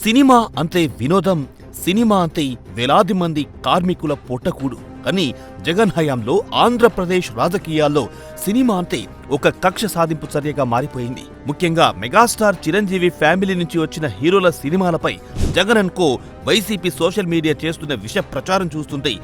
Cinema అంటే వినోదం, cinema అంటే వేలాది మంది కార్మికుల పొట్టకూడు. కానీ జగన్ హయాంలో ఆంధ్రప్రదేశ్ రాజకీయాల్లో సినిమా అంటే ఒక కక్ష సాధింపు చర్యగా మారిపోయింది. ముఖ్యంగా మెగాస్టార్ చిరంజీవి ఫ్యామిలీ నుంచి వచ్చిన హీరోల సినిమాలపై Jagan and co YCP social media చేస్తున్న విష ప్రచారం చూస్తుంటే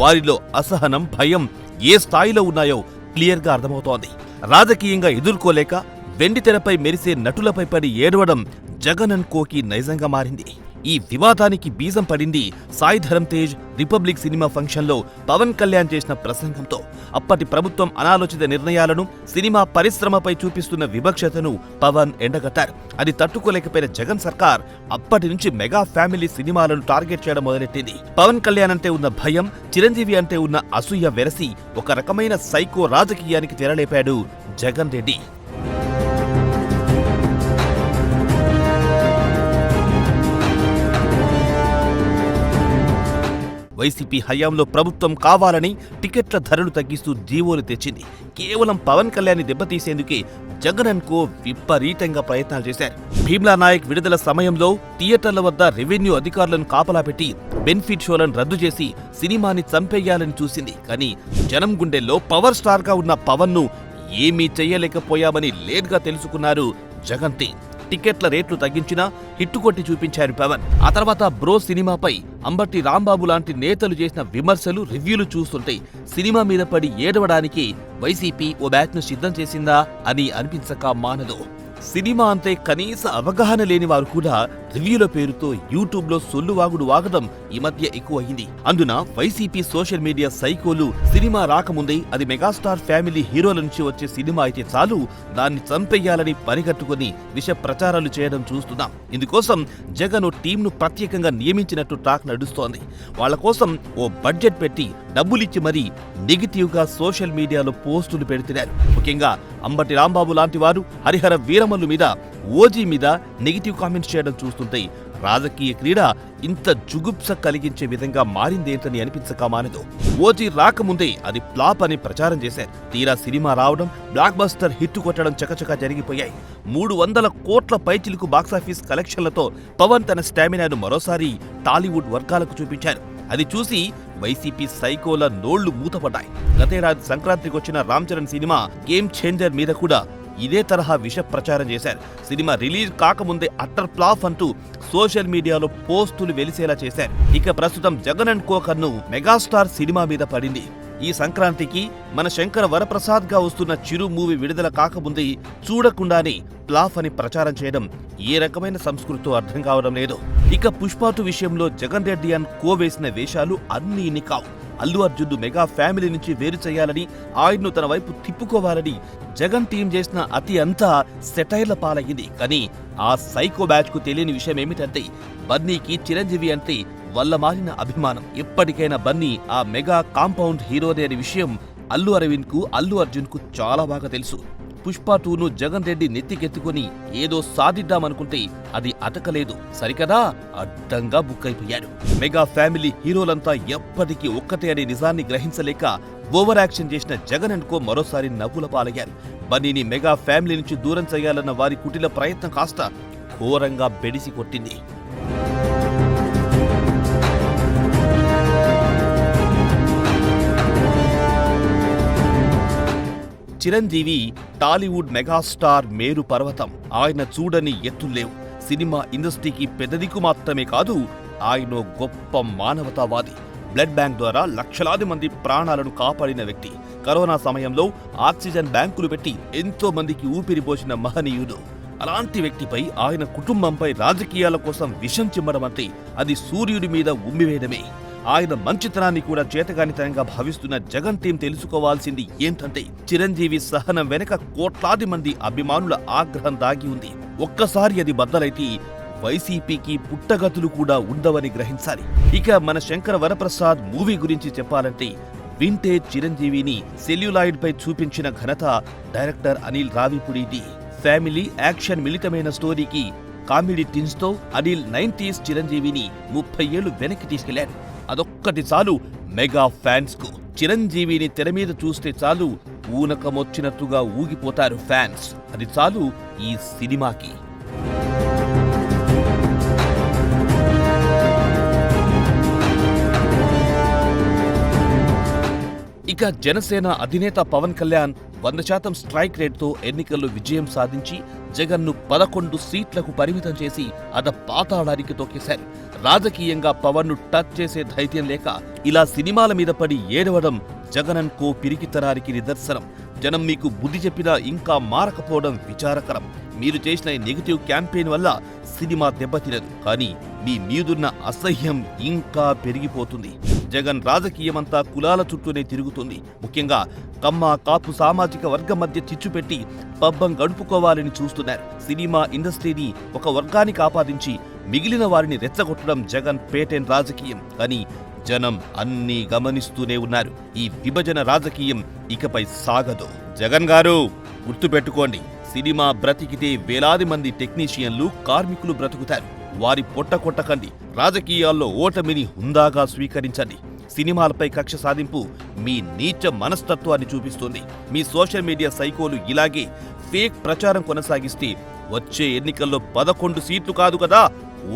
వారిలో అసహనం, భయం ఏ స్థాయిలో ఉన్నాయో క్లియర్గా అర్థమవుతోంది. రాజకీయంగా ఎదుర్కోలేక వెండి తెరపై మెరిసే నటులపై పడి ఏడవడం జగన్ అండ్ కోకి నైజంగా మారింది. ఈ వివాదానికి బీజం పడింది సాయి ధరమ్ తేజ్ రిపబ్లిక్ సినిమా ఫంక్షన్లో పవన్ కళ్యాణ్ చేసిన ప్రసంగంతో. అప్పటి ప్రభుత్వం అనాలోచిత నిర్ణయాలను, సినిమా పరిశ్రమపై చూపిస్తున్న వివక్షతను పవన్ ఎండగట్టారు. అది తట్టుకోలేకపోయిన జగన్ సర్కార్ అప్పటి నుంచి మెగా ఫ్యామిలీ సినిమాలను టార్గెట్ చేయడం మొదలెట్టింది. పవన్ కళ్యాణ్ అంటే ఉన్న భయం, చిరంజీవి అంటే ఉన్న అసూయ వెరసి ఒక రకమైన సైకో రాజకీయానికి తెరలేపాడు జగన్ రెడ్డి. వైసీపీ హయాంలో ప్రభుత్వం కావాలని టికెట్ల ధరలు తగ్గిస్తూ జీవోలు తెచ్చింది. కేవలం పవన్ కళ్యాణ్ దెబ్బతీసేందుకే జగన్ అండ్ కో విపరీతంగా ప్రయత్నాలు చేశారు. భీమ్లా నాయక్ విడుదల సమయంలో థియేటర్ల వద్ద రెవెన్యూ అధికారులను కాపలా పెట్టి బెనిఫిట్ షోలను రద్దు చేసి సినిమాని చంపేయాలని చూసింది. కానీ జనం గుండెల్లో పవర్ స్టార్ గా ఉన్న పవన్ ను ఏమీ చెయ్యలేకపోయామని లేట్గా తెలుసుకున్నారు జగన్ టీం. టికెట్ల రేట్లు తగ్గించినా హిట్టు కొట్టి చూపించారు పవన్. ఆ తర్వాత బ్రో సినిమాపై అంబటి రాంబాబు లాంటి నేతలు చేసిన విమర్శలు, రివ్యూలు చూస్తుంటే సినిమా మీద పడి ఏడవడానికి వైసీపీ ఓ బ్యాచ్ ను సిద్ధం చేసిందా అని అనిపించక మానదు. సినిమా అంటే కనీస అవగాహన లేని వారు కూడా రివ్యూల పేరుతో యూట్యూబ్లో సొల్లువాగుడు వాగడం ఈ మధ్య ఎక్కువయింది. అందున వైసీపీ సోషల్ మీడియా సైకోలు సినిమా రాకముందే అది మెగాస్టార్ ఫ్యామిలీ హీరోల నుంచి వచ్చే సినిమా అయితే చాలు దాన్ని చంపేయాలని పనిగట్టుకుని విష ప్రచారాలు చేయడం చూస్తున్నాం. ఇందుకోసం జగన్ టీంను ప్రత్యేకంగా నియమించినట్టు టాక్ నడుస్తోంది. వాళ్ల కోసం ఓ బడ్జెట్ పెట్టి డబ్బులిచ్చి మరీ నెగిటివ్ గా సోషల్ మీడియాలో పోస్టులు పెడుతున్నారు. ముఖ్యంగా అంబటి రాంబాబు లాంటి వారు హరిహర వీరమల్లు మీద, ఓజీ మీద నెగిటివ్ కామెంట్స్ చేయడం చూస్తుంటే రాజకీయ క్రీడ ఇంత జుగుప్స కలిగించే విధంగా మారిందేంటని అనిపించక మానదు. ఓజీ రాకముందే అది ఫ్లాప్ అని ప్రచారం చేశారు. తీరా సినిమా రావడం, బ్లాక్ బస్టర్ హిట్ కొట్టడం చకచకా జరిగిపోయాయి. 300 కోట్ల పైచిలుకు బాక్సాఫీస్ కలెక్షన్లతో పవన్ తన స్టామినాను మరోసారి టాలీవుడ్ వర్గాలకు చూపించారు. అది చూసి వైసీపీ సైకోల నోళ్లు మూతపడ్డాయి. గతేడాది సంక్రాంతికి వచ్చిన Ram Charan cinema game changer మీద కూడా ఇదే తరహా విష ప్రచారం చేశారు. సినిమా రిలీజ్ కాకముందే అట్టర్ ఫ్లాప్ అంటూ సోషల్ మీడియాలో పోస్టులు వెలిసేలా చేశారు. ఇక ప్రస్తుతం జగన్ అండ్ కో కన్ను మెగాస్టార్ సినిమా మీద పడింది. ఈ సంక్రాంతికి మన శంకర వరప్రసాద్ గా వస్తున్న చిరు మూవీ విడుదల కాకముందే చూడకుండానే ఫ్లాప్ అని ప్రచారం చేయడం ఏ రకమైన సంస్కృతితో అర్థం కావడం లేదు. ఇక పుష్ప 2 విషయంలో జగన్ రెడ్డి అండ్ కో వేసిన వేషాలు అన్నీ ఇన్ని కావు. అల్లు అర్జున్ మెగా ఫ్యామిలీ నుంచి వేరు చేయాలని, ఆయన్ను తన వైపు తిప్పుకోవాలని జగన్ టీం చేసిన అతి అంతా సెటైర్ల పాలయ్యింది. కానీ ఆ సైకో బ్యాచ్ కు తెలియని విషయం ఏమిటంటే బన్నీకి చిరంజీవి అంటే వల్ల మారిన అభిమానం. ఎప్పటికైనా బన్నీ ఆ మెగా కాంపౌండ్ హీరోనే అనే విషయం అల్లు అరవింద్ కు, అల్లు అర్జున్ కు చాలా బాగా తెలుసు. పుష్ప 2ను జగన్ రెడ్డి నెత్తికెత్తుకుని ఏదో సాధిద్దామనుకుంటే అది అటకలేదు సరికదా, అడ్డంగా బుక్ అయిపోయాడు. మెగా ఫ్యామిలీ హీరోలంతా ఎప్పటికీ ఒక్కటే అనే నిజాన్ని గ్రహించలేక ఓవర్ యాక్షన్ చేసిన జగన్ అండ్ కో మరోసారి నవ్వుల పాలయ్యారు. బన్నీని మెగా ఫ్యామిలీ నుంచి దూరం చేయాలన్న వారి కుటిల ప్రయత్నం కాస్త ఘోరంగా బెడిసి కొట్టింది. చిరంజీవి టాలీవుడ్ మెగాస్టార్ మేరు పర్వతం. ఆయన చూడని ఎత్తుల్లేవు. సినిమా ఇండస్ట్రీకి పెద్దదికు మాత్రమే కాదు, ఆయన గొప్ప మానవతావాది. బ్లడ్ బ్యాంక్ ద్వారా లక్షలాది మంది ప్రాణాలను కాపాడిన వ్యక్తి. కరోనా సమయంలో ఆక్సిజన్ బ్యాంకులు పెట్టి ఎంతో మందికి ఊపిరిపోసిన మహనీయుడు. అలాంటి వ్యక్తిపై, ఆయన కుటుంబంపై రాజకీయాల కోసం విషం చిమ్మడం అంటే అది సూర్యుడి మీద ఉమ్మివేయడమే. ఆయన మంచితనాన్ని కూడా చేతగానితనంగా భావిస్తున్న జగన్ టీం తెలుసుకోవాల్సింది ఏంటంటే చిరంజీవి సహనం వెనక కోట్లాది మంది అభిమానుల ఆగ్రహం దాగి ఉంది. ఒక్కసారి అది బద్దలైతే వైసీపీకి పుట్టగతులు కూడా ఉండవని గ్రహించాలి. ఇక మన శంకర వరప్రసాద్ మూవీ గురించి చెప్పాలంటే వింటేజ్ చిరంజీవిని సెల్యులాయిడ్ పై చూపించిన ఘనత డైరెక్టర్ అనిల్ రావిపూడిది. ఫ్యామిలీ యాక్షన్ మిళితమైన స్టోరీకి కామెడీ టిన్స్ తో అనిల్ 90s చిరంజీవిని 30 ఏళ్లు వెనక్కి తీసుకెళ్లారు. అదొక్కటి చాలు మెగా ఫ్యాన్స్ కు. చిరంజీవిని తెర మీద చూస్తే చాలు ఊనకమొచ్చినట్టుగా ఊగిపోతారు ఫ్యాన్స్. అది చాలు ఈ సినిమాకి. ఇక జనసేన అధినేత పవన్ కళ్యాణ్ 100% స్ట్రైక్ రేట్తో ఎన్నికల్లో విజయం సాధించి జగన్ను 11 సీట్లకు పరిమితం చేసి పాతాళానికి తొక్కేశారు. రాజకీయంగా పవన్ను టచ్ చేసే ధైర్యం లేక ఇలా సినిమాల మీద పడి ఏడవడం జగన్ కో పిరికితనానికి నిదర్శనం. జనం మీకు బుద్ధి చెప్పినా ఇంకా మారకపోవడం విచారకరం. మీరు చేసిన నెగటివ్ క్యాంపెయిన్ వల్ల సినిమా దెబ్బతినదు, కానీ మీ మీదున్న అసహ్యం ఇంకా పెరిగిపోతుంది. జగన్ రాజకీయమంతా కులాల చుట్టూనే తిరుగుతుంది. ముఖ్యంగా కమ్మ కాపు సామాజిక వర్గం మధ్య చిచ్చుపెట్టి పబ్బం గడుపుకోవాలని చూస్తున్నారు. సినిమా ఇండస్ట్రీని ఒక వర్గానికి ఆపాదించి మిగిలిన వారిని రెచ్చగొట్టడం జగన్ పేటెంట్ రాజకీయం. కానీ జనం అన్నీ గమనిస్తూనే ఉన్నారు. ఈ విభజన రాజకీయం ఇకపై సాగదు. జగన్ గారు గుర్తుపెట్టుకోండి, సినిమా బ్రతికితే వేలాది మంది టెక్నీషియన్లు, కార్మికులు బ్రతుకుతారు. వారి పొట్ట కొట్టకండి. రాజకీయాల్లో ఓటమిని హుందాగా స్వీకరించండి. సినిమాలపై కక్ష సాధింపు మీ నీచ మనస్తత్వాన్ని చూపిస్తుంది. మీ సోషల్ మీడియా సైకోలు ఇలాగే ఫేక్ ప్రచారం కొనసాగిస్తే వచ్చే ఎన్నికల్లో 11 సీట్లు కాదు కదా,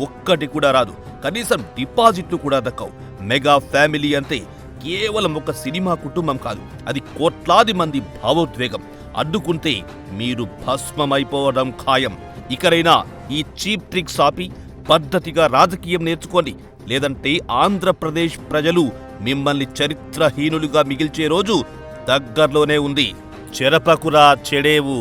ఒక్కటి కూడా రాదు. కనీసం డిపాజిట్లు కూడా దక్కవు. మెగా ఫ్యామిలీ అంటే కేవలం ఒక సినిమా కుటుంబం కాదు, అది కోట్లాది మంది భావోద్వేగం. అడ్డుకుంటే మీరు భస్మమైపోవడం ఖాయం. ఇకరైనా ఈ చీప్ ట్రిక్స్ ఆపి పద్ధతిగా రాజకీయం నేర్చుకోండి. లేదంటే ఆంధ్రప్రదేశ్ ప్రజలు మిమ్మల్ని చరిత్రహీనులుగా మిగిల్చే రోజు దగ్గర్లోనే ఉంది. చెరపకురా చెడేవు.